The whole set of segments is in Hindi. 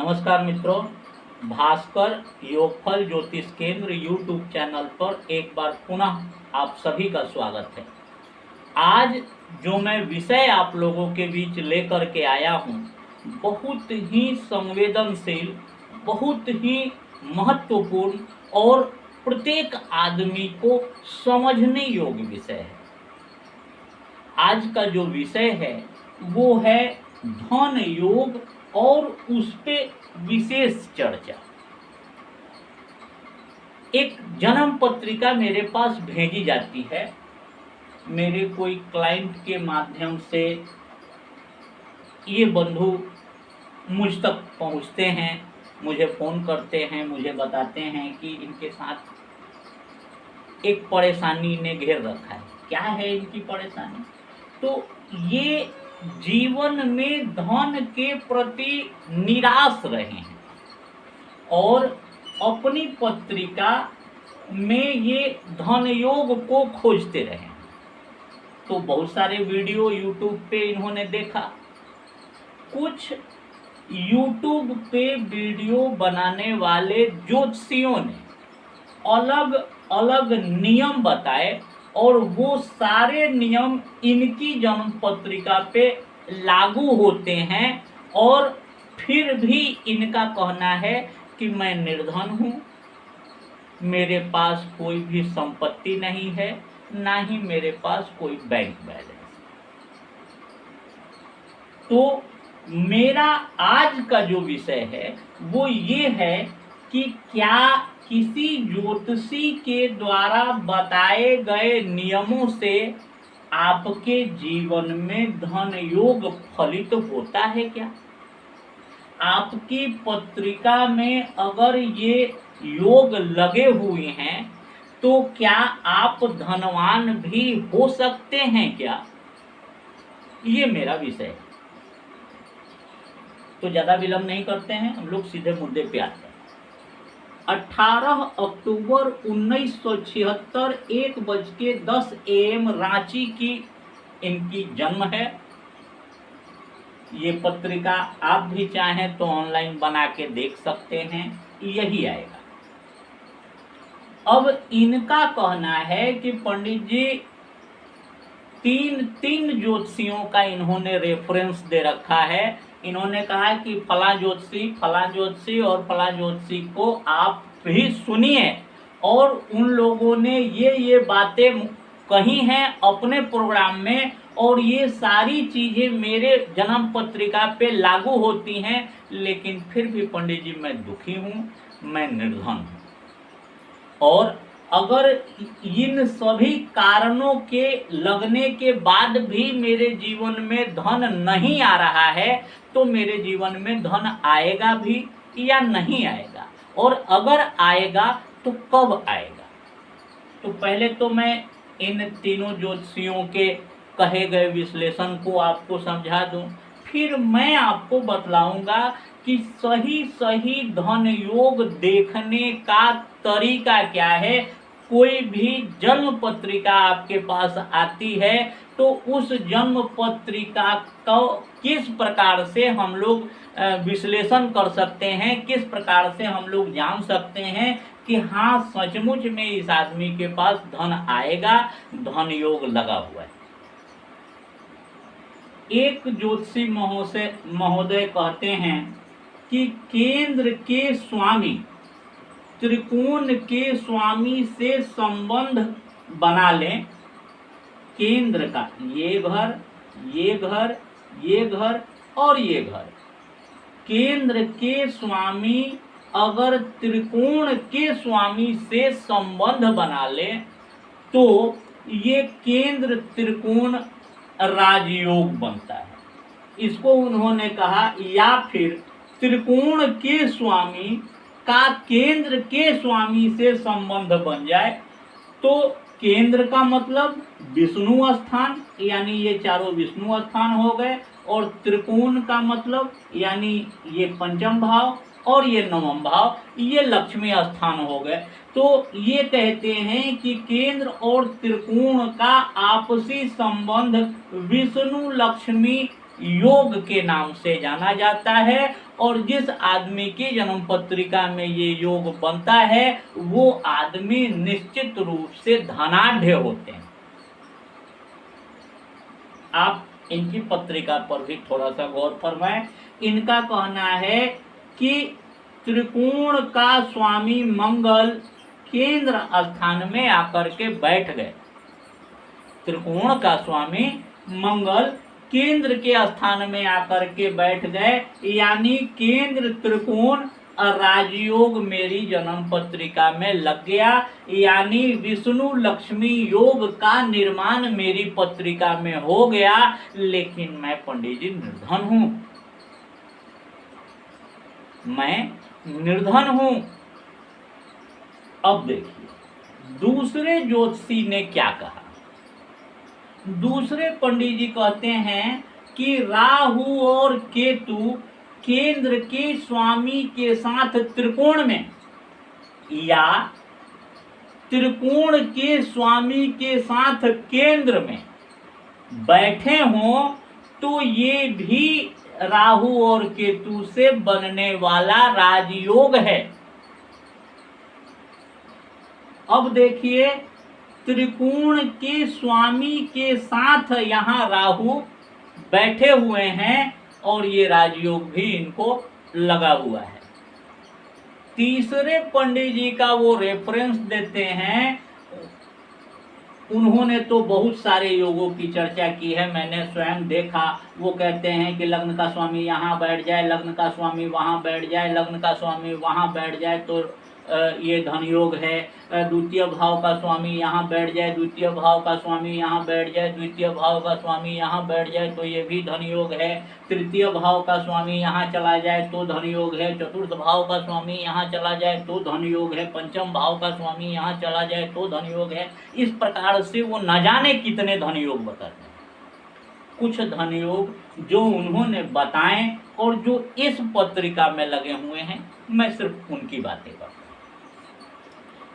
नमस्कार मित्रों, भास्कर योगफल ज्योतिष केंद्र यूट्यूब चैनल पर एक बार पुनः आप सभी का स्वागत है। आज जो मैं विषय आप लोगों के बीच लेकर के आया हूँ, बहुत ही संवेदनशील, बहुत ही महत्वपूर्ण और प्रत्येक आदमी को समझने योग्य विषय है। आज का जो विषय है वो है धन योग और उस पे विशेष चर्चा। एक जन्म पत्रिका मेरे पास भेजी जाती है, मेरे कोई क्लाइंट के माध्यम से ये बंधु मुझ तक पहुंचते हैं, मुझे फ़ोन करते हैं, मुझे बताते हैं कि इनके साथ एक परेशानी ने घेर रखा है। क्या है इनकी परेशानी? तो ये जीवन में धन के प्रति निराश रहे हैं और अपनी पत्रिका में ये धन योग को खोजते रहे। तो बहुत सारे वीडियो यूट्यूब पे इन्होंने देखा। कुछ यूट्यूब पे वीडियो बनाने वाले ज्योतिषियों ने अलग अलग नियम बताए और वो सारे नियम इनकी जन्म पत्रिका पे लागू होते हैं और फिर भी इनका कहना है कि मैं निर्धन हूँ, मेरे पास कोई भी संपत्ति नहीं है, ना ही मेरे पास कोई बैंक बैलेंस। तो मेरा आज का जो विषय है वो ये है कि क्या किसी ज्योतिषी के द्वारा बताए गए नियमों से आपके जीवन में धन योग फलित होता है क्या? आपकी पत्रिका में अगर ये योग लगे हुए हैं तो क्या आप धनवान भी हो सकते हैं क्या? ये मेरा विषय है। तो ज़्यादा विलंब नहीं करते हैं, हम लोग सीधे मुद्दे पे आते हैं। 18 अक्टूबर 1976 1:10 AM रांची की इनकी जन्म है। ये पत्रिका आप भी चाहें तो ऑनलाइन बना के देख सकते हैं, यही आएगा। अब इनका कहना है कि पंडित जी तीन ज्योतिषियों का इन्होंने रेफरेंस दे रखा है। इन्होंने कहा कि फला ज्योतिषी और फला ज्योतिषी को आप भी सुनिए और उन लोगों ने ये बातें कही हैं अपने प्रोग्राम में और ये सारी चीज़ें मेरे जन्म पत्रिका पे लागू होती हैं, लेकिन फिर भी पंडित जी मैं दुखी हूँ, मैं निर्धन हूँ। और अगर इन सभी कारणों के लगने के बाद भी मेरे जीवन में धन नहीं आ रहा है तो मेरे जीवन में धन आएगा भी या नहीं आएगा, और अगर आएगा तो कब आएगा? तो पहले तो मैं इन तीनों ज्योतिषियों के कहे गए विश्लेषण को आपको समझा दूं, फिर मैं आपको बतलाऊंगा कि सही धन योग देखने का तरीका क्या है। कोई भी जन्म पत्रिका आपके पास आती है तो उस जन्म पत्रिका को किस प्रकार से हम लोग विश्लेषण कर सकते हैं, किस प्रकार से हम लोग जान सकते हैं कि हाँ सचमुच में इस आदमी के पास धन आएगा, धन योग लगा हुआ है। एक ज्योतिषी महोदय कहते हैं कि केंद्र के स्वामी त्रिकोण के स्वामी से संबंध बना लें। केंद्र का ये घर, ये घर, ये घर और ये घर, केंद्र के स्वामी अगर त्रिकोण के स्वामी से संबंध बना ले तो ये केंद्र त्रिकोण राजयोग बनता है। इसको उन्होंने कहा, या फिर त्रिकोण के स्वामी का केंद्र के स्वामी से संबंध बन जाए तो केंद्र का मतलब विष्णु स्थान, यानी ये चारों विष्णु स्थान हो गए, और त्रिकोण का मतलब यानी ये पंचम भाव और ये नवम भाव, ये लक्ष्मी स्थान हो गए। तो ये कहते हैं कि केंद्र और त्रिकोण का आपसी संबंध विष्णु लक्ष्मी योग के नाम से जाना जाता है और जिस आदमी की जन्म पत्रिका में ये योग बनता है वो आदमी निश्चित रूप से धनाढ्य होते हैं। आप इनकी पत्रिका पर भी थोड़ा सा गौर फरमाएं। इनका कहना है कि त्रिकोण का स्वामी मंगल केंद्र स्थान में आकर के बैठ गए। त्रिकोण का स्वामी मंगल केंद्र के स्थान में आकर के बैठ गए, यानी केंद्र त्रिकोण राजयोग मेरी जन्म पत्रिका में लग गया, यानी विष्णु लक्ष्मी योग का निर्माण मेरी पत्रिका में हो गया। लेकिन मैं पंडित जी निर्धन हूं, मैं निर्धन हूं। अब देखिए दूसरे ज्योतिषी ने क्या कहा। दूसरे पंडित जी कहते हैं कि राहु और केतु केंद्र के स्वामी के साथ त्रिकोण में या त्रिकोण के स्वामी के साथ केंद्र में बैठे हों तो ये भी राहु और केतु से बनने वाला राजयोग है। अब देखिए त्रिकोण के स्वामी के साथ यहाँ राहु बैठे हुए हैं और ये राजयोग भी इनको लगा हुआ है। तीसरे पंडित जी का वो रेफरेंस देते हैं, उन्होंने तो बहुत सारे योगों की चर्चा की है, मैंने स्वयं देखा। वो कहते हैं कि लग्न का स्वामी यहाँ बैठ जाए, लग्न का स्वामी वहाँ बैठ जाए, लग्न का स्वामी वहाँ बैठ जाए तो ये धन योग है। द्वितीय भाव का स्वामी यहाँ बैठ जाए, द्वितीय भाव का स्वामी यहाँ बैठ जाए, द्वितीय भाव का स्वामी यहाँ बैठ जाए तो ये भी धन योग है। तृतीय भाव का स्वामी यहाँ चला जाए तो धन योग है। चतुर्थ भाव का स्वामी यहाँ चला जाए तो धन योग है। पंचम भाव का स्वामी यहाँ चला जाए तो धन योग है। इस प्रकार से वो न जाने कितने धन योग बताते हैं। कुछ धन योग जो उन्होंने बताए और जो इस पत्रिका में लगे हुए हैं, मैं सिर्फ उनकी बातें करता हूँ।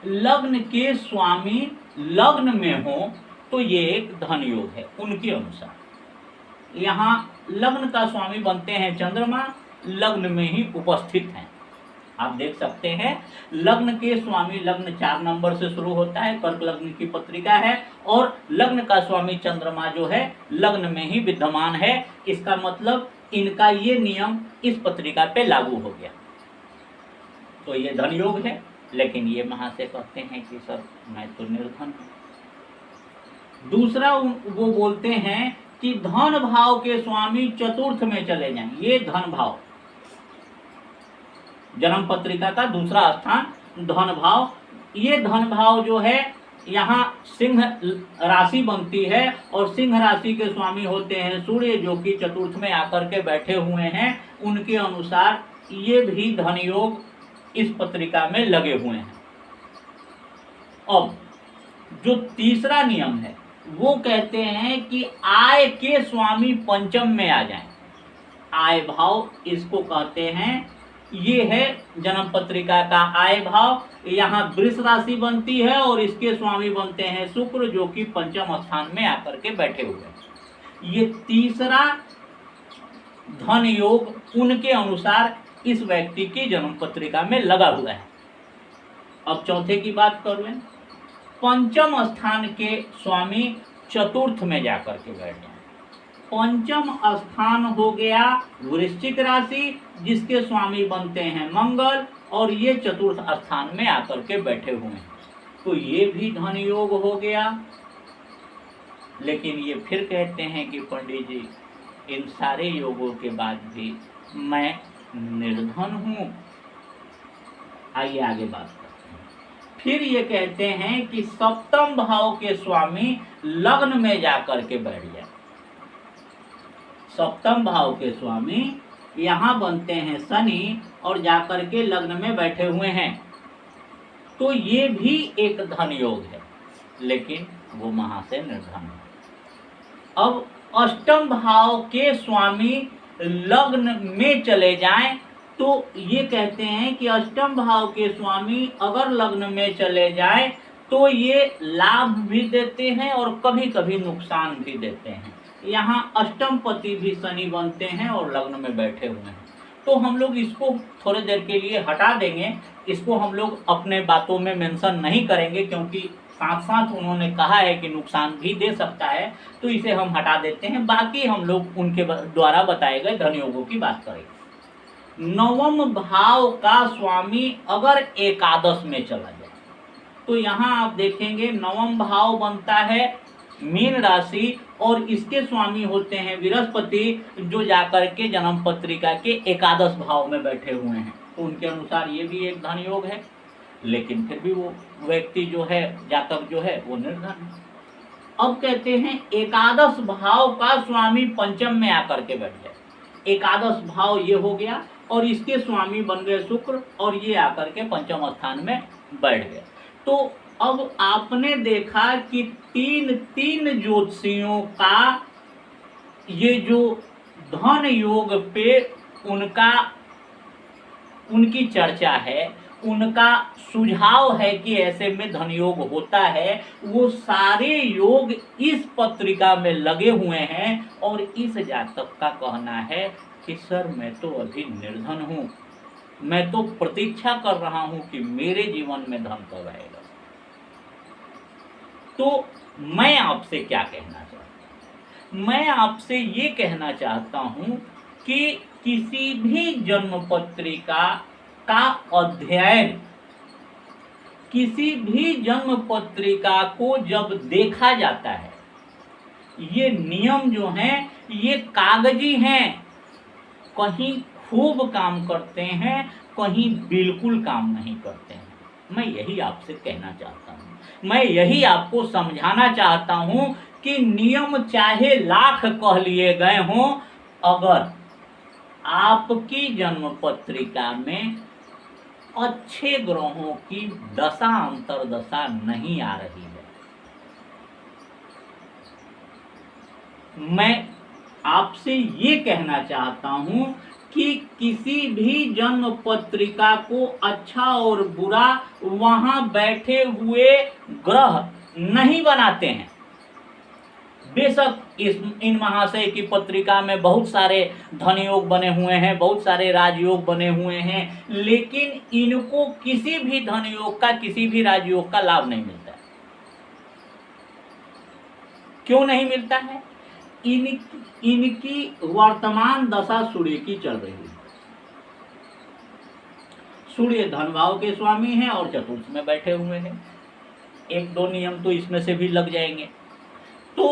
लग्न के स्वामी लग्न में हो तो ये एक धन योग है उनके अनुसार। यहाँ लग्न का स्वामी बनते हैं चंद्रमा, लग्न में ही उपस्थित हैं। आप देख सकते हैं लग्न के स्वामी, लग्न 4 नंबर से शुरू होता है, कर्क लग्न की पत्रिका है और लग्न का स्वामी चंद्रमा जो है लग्न में ही विद्यमान है। इसका मतलब इनका ये नियम इस पत्रिका पे लागू हो गया, तो ये धन योग है। लेकिन ये महाशय कहते हैं कि सर मैं तो निर्धन हूं। दूसरा वो बोलते हैं कि धन भाव के स्वामी चतुर्थ में चले जाएं। ये धन भाव जन्म पत्रिका का दूसरा स्थान धन भाव, ये धन भाव जो है यहाँ सिंह राशि बनती है और सिंह राशि के स्वामी होते हैं सूर्य, जो कि चतुर्थ में आकर के बैठे हुए हैं। उनके अनुसार ये भी धन योग इस पत्रिका में लगे हुए हैं। अब जो तीसरा नियम है वो कहते हैं कि आय के स्वामी पंचम में आ जाएं। आय भाव इसको कहते हैं, ये है जन्म पत्रिका का आय भाव। यहाँ वृष राशि बनती है और इसके स्वामी बनते हैं शुक्र, जो कि पंचम स्थान में आकर के बैठे हुए हैं। ये तीसरा धन योग उनके अनुसार इस व्यक्ति की जन्म पत्रिका में लगा हुआ है। अब चौथे की बात करूं, पंचम स्थान के स्वामी चतुर्थ में जाकर के बैठ जाए। पंचम स्थान हो गया वृश्चिक राशि, जिसके स्वामी बनते हैं मंगल और ये चतुर्थ स्थान में आकर के बैठे हुए हैं, तो ये भी धन योग हो गया। लेकिन ये फिर कहते हैं कि पंडित जी इन सारे योगों के बाद भी मैं निर्धन हूं। आइए आगे बात करते हैं। फिर ये कहते हैं कि सप्तम भाव के स्वामी लग्न में जाकर के बैठ जाए। सप्तम भाव के स्वामी यहाँ बनते हैं शनि और जाकर के लग्न में बैठे हुए हैं, तो ये भी एक धन योग है। लेकिन वो महाशय निर्धन है। अब अष्टम भाव के स्वामी लग्न में चले जाएं तो ये कहते हैं कि अष्टम भाव के स्वामी अगर लग्न में चले जाएं तो ये लाभ भी देते हैं और कभी कभी नुकसान भी देते हैं। यहाँ अष्टम पति भी शनि बनते हैं और लग्न में बैठे हुए हैं, तो हम लोग इसको थोड़ी देर के लिए हटा देंगे, इसको हम लोग अपने बातों में मेंशन नहीं करेंगे, क्योंकि साथ साथ उन्होंने कहा है कि नुकसान भी दे सकता है, तो इसे हम हटा देते हैं। बाकी हम लोग उनके द्वारा बताए गए धन योगों की बात करेंगे। नवम भाव का स्वामी अगर एकादश में चला जाए, तो यहाँ आप देखेंगे नवम भाव बनता है मीन राशि, और इसके स्वामी होते हैं बृहस्पति, जो जाकर के जन्म पत्रिका के एकादश भाव में बैठे हुए हैं। तो उनके अनुसार ये भी एक धन योग है, लेकिन फिर भी वो व्यक्ति जो है, जातक जो है, वो निर्धन है। अब कहते हैं एकादश भाव का स्वामी पंचम में आकर के बैठ जाए। एकादश भाव ये हो गया, और इसके स्वामी बन गए शुक्र, और ये आकर के पंचम स्थान में बैठ गए। तो अब आपने देखा कि तीन ज्योतिषियों का ये जो धन योग पे उनकी चर्चा है, उनका सुझाव है कि ऐसे में धन योग होता है, वो सारे योग इस पत्रिका में लगे हुए हैं। और इस जातक का कहना है कि सर मैं तो अभी निर्धन हूँ, मैं तो प्रतीक्षा कर रहा हूँ कि मेरे जीवन में धन कब आएगा। तो मैं आपसे क्या कहना चाहता हूँ? मैं आपसे ये कहना चाहता हूँ कि किसी भी जन्म पत्रिका का अध्ययन, किसी भी जन्म पत्रिका को जब देखा जाता है, ये नियम जो हैं ये कागजी हैं, कहीं खूब काम करते हैं, कहीं बिल्कुल काम नहीं करते हैं। मैं यही आपसे कहना चाहता हूँ, मैं यही आपको समझाना चाहता हूँ कि नियम चाहे लाख कह लिए गए हों, अगर आपकी जन्म पत्रिका में अच्छे ग्रहों की दशा अंतर्दशा नहीं आ रही है, मैं आपसे ये कहना चाहता हूँ कि किसी भी जन्म पत्रिका को अच्छा और बुरा वहां बैठे हुए ग्रह नहीं बनाते हैं। बेशक इन महाशय की पत्रिका में बहुत सारे धन योग बने हुए हैं, बहुत सारे राजयोग बने हुए हैं, लेकिन इनको किसी भी धन योग का, किसी भी राजयोग का लाभ नहीं मिलता है। क्यों नहीं मिलता है? इनकी वर्तमान दशा सूर्य की चल रही है। सूर्य धन भाव के स्वामी हैं और चतुर्थ में बैठे हुए हैं। एक दो नियम तो इसमें से भी लग जाएंगे। तो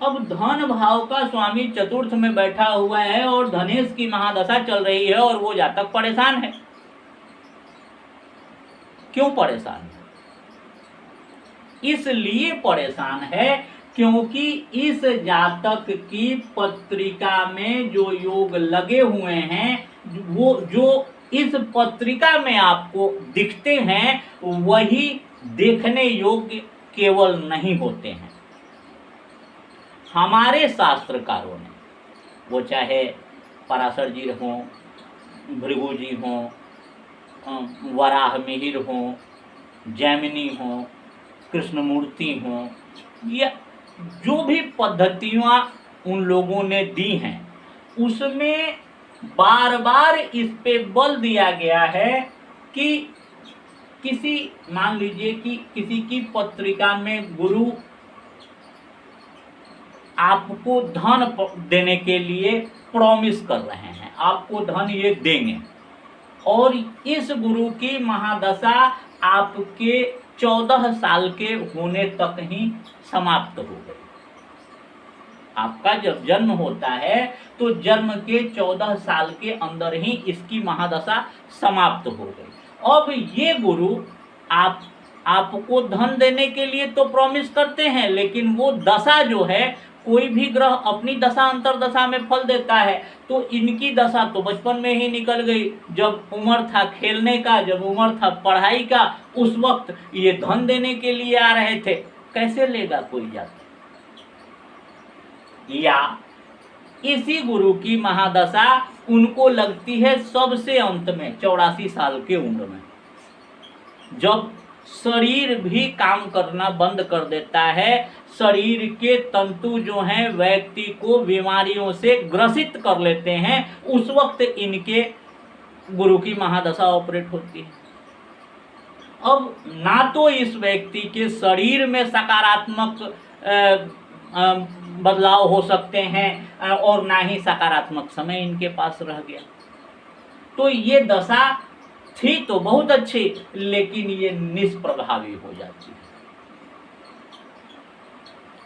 अब धन भाव का स्वामी चतुर्थ में बैठा हुआ है और धनेश की महादशा चल रही है, और वो जातक परेशान है। क्यों परेशान है? इसलिए परेशान है क्योंकि इस जातक की पत्रिका में जो योग लगे हुए हैं, वो जो इस पत्रिका में आपको दिखते हैं, वही देखने योग्य केवल नहीं होते हैं। हमारे शास्त्रकारों ने, वो चाहे पराशर जी हों, भृगु जी हों, वराह मिहिर हों, जैमिनी हों, कृष्णमूर्ति हों, या जो भी पद्धतियाँ उन लोगों ने दी हैं, उसमें बार बार इस पे बल दिया गया है कि किसी, मान लीजिए कि किसी की पत्रिका में गुरु आपको धन देने के लिए प्रॉमिस कर रहे हैं, आपको धन ये देंगे, और इस गुरु की महादशा आपके 14 साल के होने तक ही समाप्त हो गई। आपका जब जन्म होता है तो जन्म के 14 साल के अंदर ही इसकी महादशा समाप्त हो गई। अब ये गुरु आपको धन देने के लिए तो प्रॉमिस करते हैं, लेकिन वो दशा जो है, कोई भी ग्रह अपनी दशा अंतरदशा में फल देता है, तो इनकी दशा तो बचपन में ही निकल गई। जब उम्र था खेलने का, जब उम्र था पढ़ाई का, उस वक्त ये धन देने के लिए आ रहे थे। कैसे लेगा कोई जाता? या इसी गुरु की महादशा उनको लगती है सबसे अंत में, 84 साल के उम्र में, जब शरीर भी काम करना बंद कर देता है। शरीर के तंतु जो हैं व्यक्ति को बीमारियों से ग्रसित कर लेते हैं, उस वक्त इनके गुरु की महादशा ऑपरेट होती है। अब ना तो इस व्यक्ति के शरीर में सकारात्मक बदलाव हो सकते हैं और ना ही सकारात्मक समय इनके पास रह गया। तो ये दशा थी तो बहुत अच्छी, लेकिन ये निष्प्रभावी हो जाती है।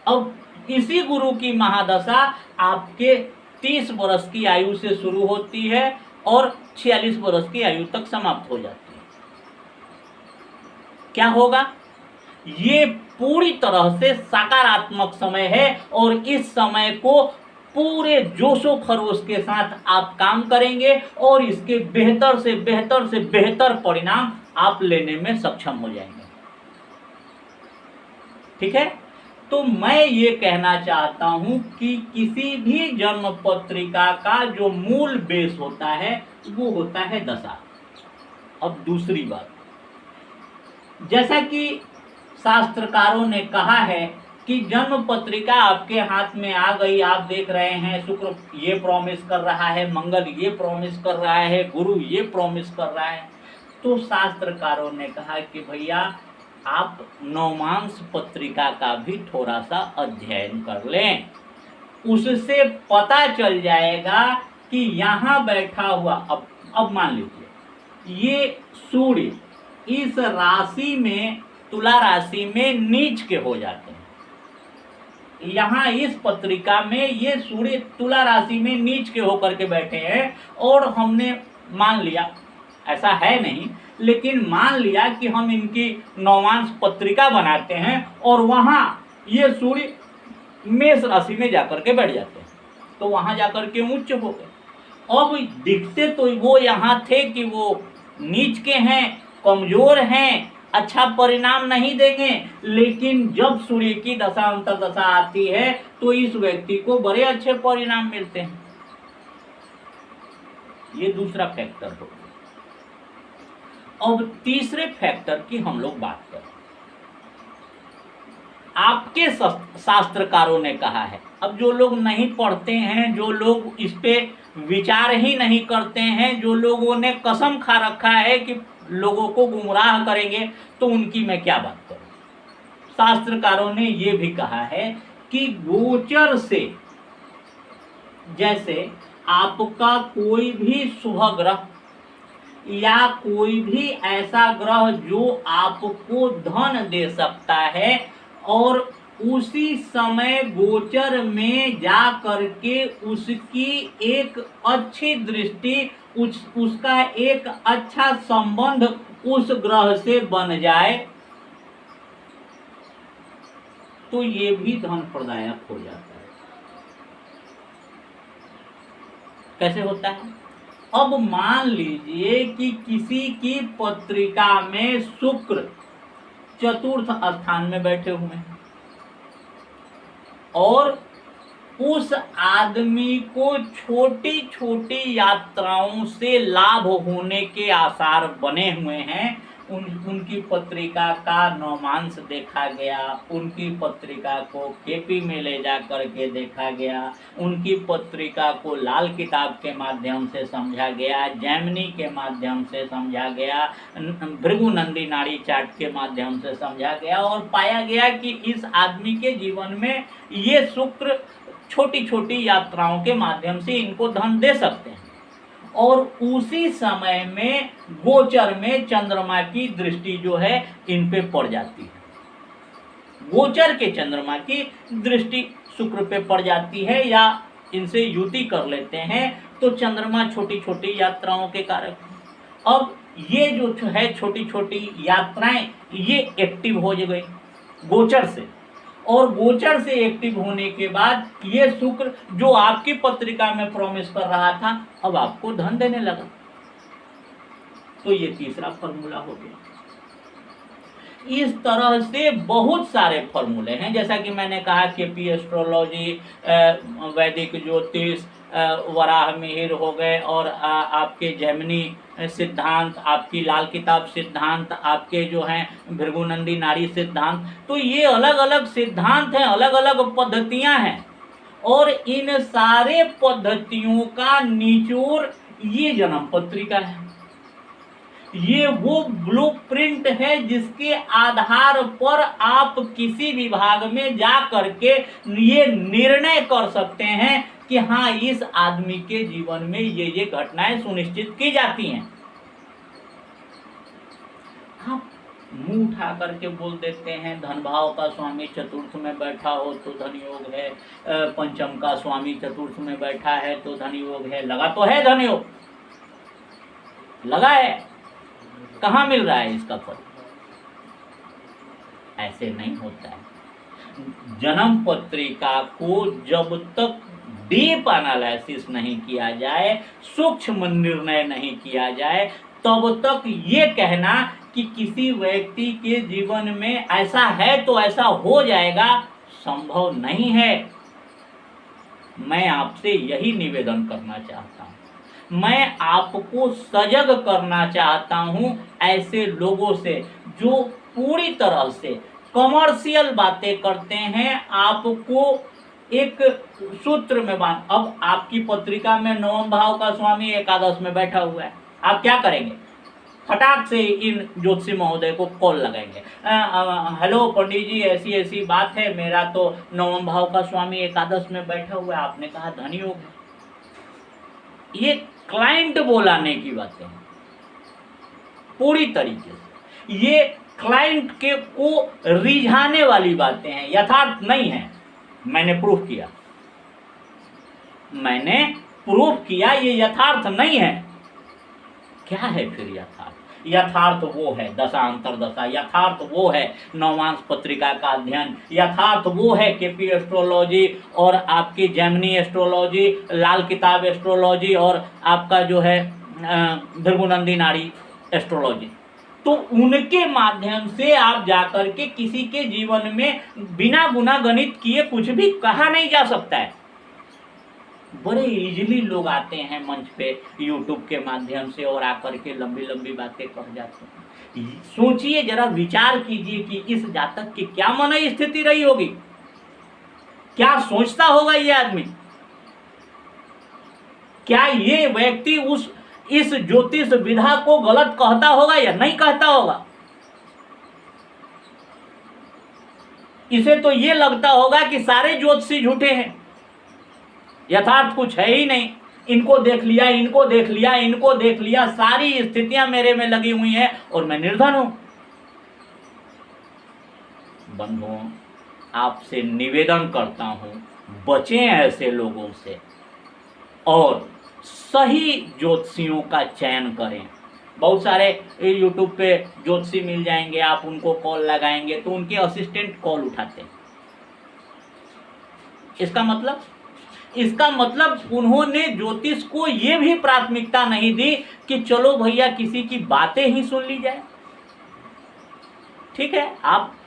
अब इसी गुरु की महादशा आपके 30 वर्ष की आयु से शुरू होती है और 46 वर्ष की आयु तक समाप्त हो जाती है। क्या होगा? ये पूरी तरह से सकारात्मक समय है और इस समय को पूरे जोशो खरोश के साथ आप काम करेंगे और इसके बेहतर से बेहतर परिणाम आप लेने में सक्षम हो जाएंगे। ठीक है? तो मैं ये कहना चाहता हूं कि किसी भी जन्म पत्रिका का जो मूल बेस होता है वो होता है दशा। अब दूसरी बात, जैसा कि शास्त्रकारों ने कहा है कि जन्म पत्रिका आपके हाथ में आ गई, आप देख रहे हैं शुक्र ये प्रॉमिस कर रहा है, मंगल ये प्रॉमिस कर रहा है, गुरु ये प्रॉमिस कर रहा है, तो शास्त्रकारों ने कहा कि भैया आप नवमांश पत्रिका का भी थोड़ा सा अध्ययन कर लें। उससे पता चल जाएगा कि यहाँ बैठा हुआ, अब मान लीजिए ये सूर्य इस राशि में, तुला राशि में नीच के हो जाते हैं। यहाँ इस पत्रिका में ये सूर्य तुला राशि में नीच के होकर के बैठे हैं और हमने मान लिया, ऐसा है नहीं लेकिन मान लिया कि हम इनकी नवमांश पत्रिका बनाते हैं और वहाँ ये सूर्य मेष राशि में जाकर के बैठ जाते हैं, तो वहाँ जाकर के उच्च हो गए। अब दिखते तो वो यहाँ थे कि वो नीच के हैं, कमजोर हैं, अच्छा परिणाम नहीं देंगे, लेकिन जब सूर्य की दशा अंतर्दशा आती है तो इस व्यक्ति को बड़े अच्छे परिणाम मिलते हैं। ये दूसरा फैक्टर हो गया। अब तीसरे फैक्टर की हम लोग बात करें। आपके शास्त्रकारों ने कहा है, अब जो लोग नहीं पढ़ते हैं, जो लोग इस पे विचार ही नहीं करते हैं, जो लोगों ने कसम खा रखा है कि लोगों को गुमराह करेंगे, तो उनकी मैं क्या बात करूं। शास्त्रकारों ने ये भी कहा है कि गोचर से, जैसे आपका कोई भी शुभ ग्रह या कोई भी ऐसा ग्रह जो आपको धन दे सकता है और उसी समय गोचर में जा करके उसकी एक अच्छी दृष्टि, उसका एक अच्छा संबंध उस ग्रह से बन जाए, तो ये भी धन प्रदायक हो जाता है। कैसे होता है? अब मान लीजिए कि किसी की पत्रिका में शुक्र चतुर्थ स्थान में बैठे हुए हैं और उस आदमी को छोटी छोटी यात्राओं से लाभ होने के आसार बने हुए हैं। उनकी पत्रिका का नवमांश देखा गया, उनकी पत्रिका को केपी में ले जा करके देखा गया, उनकी पत्रिका को लाल किताब के माध्यम से समझा गया, जैमिनी के माध्यम से समझा गया, भृगुनंदी नाड़ी चार्ट के माध्यम से समझा गया और पाया गया कि इस आदमी के जीवन में ये शुक्र छोटी छोटी यात्राओं के माध्यम से इनको धन दे सकते हैं और उसी समय में गोचर में चंद्रमा की दृष्टि जो है इन पे पड़ जाती है। गोचर के चंद्रमा की दृष्टि शुक्र पे पड़ जाती है या इनसे युति कर लेते हैं, तो चंद्रमा छोटी छोटी यात्राओं के कारक हैं। अब ये जो है छोटी छोटी यात्राएं ये एक्टिव हो गई गोचर से, और गोचर से एक्टिव होने के बाद ये शुक्र जो आपकी पत्रिका में प्रॉमिस कर रहा था अब आपको धन देने लगा। तो ये तीसरा फॉर्मूला हो गया। इस तरह से बहुत सारे फॉर्मूले हैं, जैसा कि मैंने कहा केपी एस्ट्रोलॉजी, वैदिक ज्योतिष वराह मिहिर हो गए, और आपके जैमिनी सिद्धांत, आपकी लाल किताब सिद्धांत, आपके जो हैं भृगुनंदी नाड़ी सिद्धांत। तो ये अलग अलग सिद्धांत हैं, अलग अलग पद्धतियां हैं, और इन सारे पद्धतियों का निचोड़ ये जन्म पत्रिका है। ये वो ब्लूप्रिंट है जिसके आधार पर आप किसी विभाग में जा करके ये निर्णय कर सकते हैं कि हाँ, इस आदमी के जीवन में ये घटनाएं सुनिश्चित की जाती हैं। आप मुंह उठा करके बोल देते हैं धन भाव का स्वामी चतुर्थ में बैठा हो तो धन योग है, पंचम का स्वामी चतुर्थ में बैठा है तो धन योग है। लगा तो है धन योग, लगा है, कहाँ मिल रहा है इसका फल? ऐसे नहीं होता है। जन्म पत्रिका को जब तक डीप एनालिसिस नहीं किया जाए, सूक्ष्म निर्णय नहीं किया जाए, तब तक ये कहना कि किसी व्यक्ति के जीवन में ऐसा है तो ऐसा हो जाएगा, संभव नहीं है। मैं आपसे यही निवेदन करना चाहता हूं, मैं आपको सजग करना चाहता हूं ऐसे लोगों से जो पूरी तरह से कमर्शियल बातें करते हैं, आपको एक सूत्र में बांध। अब आपकी पत्रिका में नवम भाव का स्वामी एकादश में बैठा हुआ है, आप क्या करेंगे? फटाक से इन ज्योतिषी महोदय को कॉल लगाएंगे, हेलो पंडित जी, ऐसी ऐसी बात है, मेरा तो नवम भाव का स्वामी एकादश में बैठा हुआ है, आपने कहा धन योग है। ये क्लाइंट बोलाने की बातें हैं पूरी तरीके से, ये क्लाइंट के को रिझाने वाली बातें हैं, यथार्थ नहीं है। मैंने प्रूफ किया, मैंने प्रूफ किया, ये यथार्थ नहीं है। क्या है फिर यथार्थ? यथार्थ वो है दशा अंतरदशा, यथार्थ वो है नवमांश पत्रिका का अध्ययन, यथार्थ वो है केपी एस्ट्रोलॉजी और आपकी जैमिनी एस्ट्रोलॉजी, लाल किताब एस्ट्रोलॉजी और आपका जो है भृगुनंदी नाड़ी एस्ट्रोलॉजी। तो उनके माध्यम से आप जाकर के किसी के जीवन में बिना गुना गणित किए कुछ भी कहा नहीं जा सकता है। बड़े इजीली लोग आते हैं मंच पे यूट्यूब के माध्यम से और आकर के लंबी लंबी बातें कर जाते हैं। सोचिए जरा, विचार कीजिए कि इस जातक की क्या मन स्थिति रही होगी, क्या सोचता होगा ये आदमी, क्या ये व्यक्ति इस ज्योतिष विधा को गलत कहता होगा या नहीं कहता होगा? इसे तो ये लगता होगा कि सारे ज्योतिषी झूठे हैं, यथार्थ कुछ है ही नहीं, इनको देख लिया, इनको देख लिया, इनको देख लिया, सारी स्थितियां मेरे में लगी हुई हैं और मैं निर्धन हूं। बंधुओं, आपसे निवेदन करता हूं, बचें ऐसे लोगों से और सही ज्योतिषियों का चयन करें। बहुत सारे यूट्यूब पे ज्योतिषी मिल जाएंगे, आप उनको कॉल लगाएंगे तो उनके असिस्टेंट कॉल उठाते हैं। इसका मतलब उन्होंने ज्योतिष को ये भी प्राथमिकता नहीं दी कि चलो भैया किसी की बातें ही सुन ली जाए। ठीक है, आप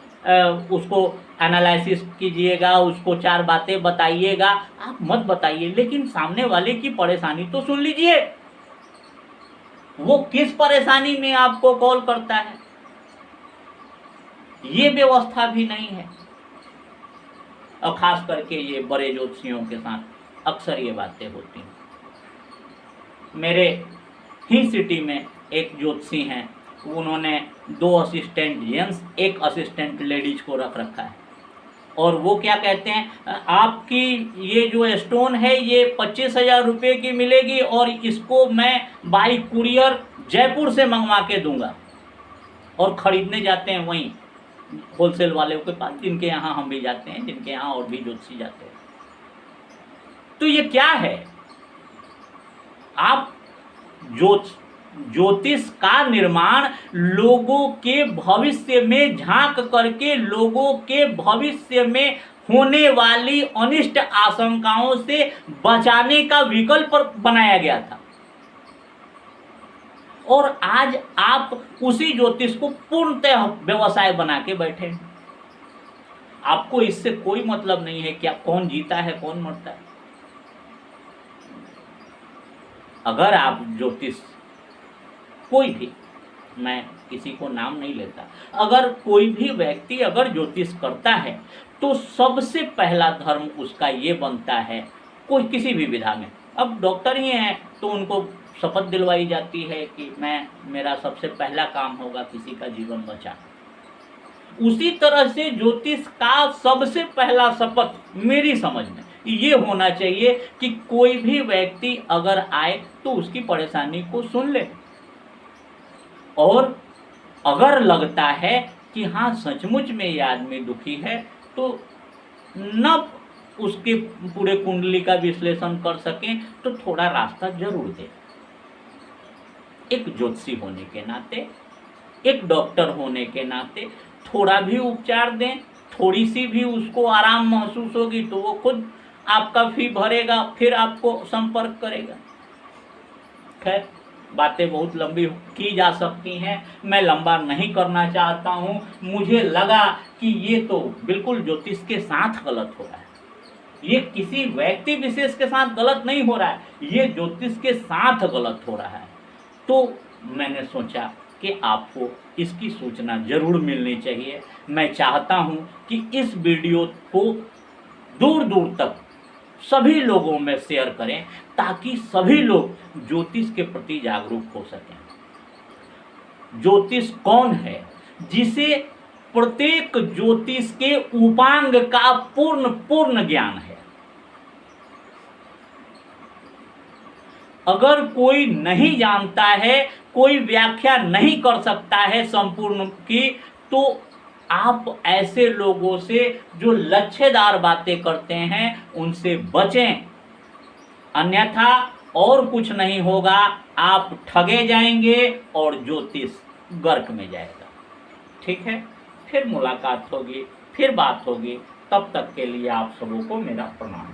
उसको एनालिसिस कीजिएगा, उसको 4 बातें बताइएगा, आप मत बताइए, लेकिन सामने वाले की परेशानी तो सुन लीजिए। वो किस परेशानी में आपको कॉल करता है, ये व्यवस्था भी नहीं है। और खास करके ये बड़े ज्योतिषियों के साथ अक्सर ये बातें होती हैं। मेरे ही सिटी में एक ज्योतिषी हैं, उन्होंने 2 असिस्टेंट जेंट्स, 1 असिस्टेंट लेडीज को रख रखा है। और वो क्या कहते हैं, आपकी ये जो स्टोन है ये 25,000 रुपये की मिलेगी और इसको मैं बाई कुरियर जयपुर से मंगवा के दूंगा। और ख़रीदने जाते हैं वहीं होलसेल वाले के पास, जिनके यहाँ हम भी जाते हैं, जिनके यहाँ और भी ज्योतिषी जाते हैं। तो ये क्या है? आप ज्योतिष का निर्माण लोगों के भविष्य में झांक करके लोगों के भविष्य में होने वाली अनिष्ट आशंकाओं से बचाने का विकल्प बनाया गया था। और आज आप उसी ज्योतिष को पूर्णतः व्यवसाय बना के बैठे हैं। आपको इससे कोई मतलब नहीं है क्या कौन जीता है कौन मरता है। अगर आप ज्योतिष, कोई भी, मैं किसी को नाम नहीं लेता, अगर कोई भी व्यक्ति अगर ज्योतिष करता है तो सबसे पहला धर्म उसका ये बनता है, कोई किसी भी विधा में, अब डॉक्टर ही हैं तो उनको शपथ दिलवाई जाती है कि मेरा सबसे पहला काम होगा किसी का जीवन बचाना। उसी तरह से ज्योतिष का सबसे पहला शपथ मेरी समझ में ये होना चाहिए कि कोई भी व्यक्ति अगर आए तो उसकी परेशानी को सुन ले, और अगर लगता है कि हाँ सचमुच में ये आदमी दुखी है तो न उसके पूरे कुंडली का विश्लेषण कर सकें तो थोड़ा रास्ता जरूर दें। एक ज्योतिषी होने के नाते, एक डॉक्टर होने के नाते थोड़ा भी उपचार दें, थोड़ी सी भी उसको आराम महसूस होगी तो वो खुद आपका फी भरेगा, फिर आपको संपर्क करेगा। खैर, बातें बहुत लंबी की जा सकती हैं, मैं लंबा नहीं करना चाहता हूँ। मुझे लगा कि ये तो बिल्कुल ज्योतिष के साथ गलत हो रहा है, ये किसी व्यक्ति विशेष के साथ गलत नहीं हो रहा है, ये ज्योतिष के साथ गलत हो रहा है। तो मैंने सोचा कि आपको इसकी सूचना जरूर मिलनी चाहिए। मैं चाहता हूँ कि इस वीडियो को दूर दूर तक सभी लोगों में शेयर करें ताकि सभी लोग ज्योतिष के प्रति जागरूक हो सकें। ज्योतिष कौन है? जिसे प्रत्येक ज्योतिष के उपांग का पूर्ण ज्ञान है। अगर कोई नहीं जानता है, कोई व्याख्या नहीं कर सकता है संपूर्ण की, तो आप ऐसे लोगों से जो लच्छेदार बातें करते हैं उनसे बचें, अन्यथा और कुछ नहीं होगा, आप ठगे जाएंगे और ज्योतिष गर्क में जाएगा। ठीक है, फिर मुलाकात होगी, फिर बात होगी, तब तक के लिए आप सबों को मेरा प्रणाम।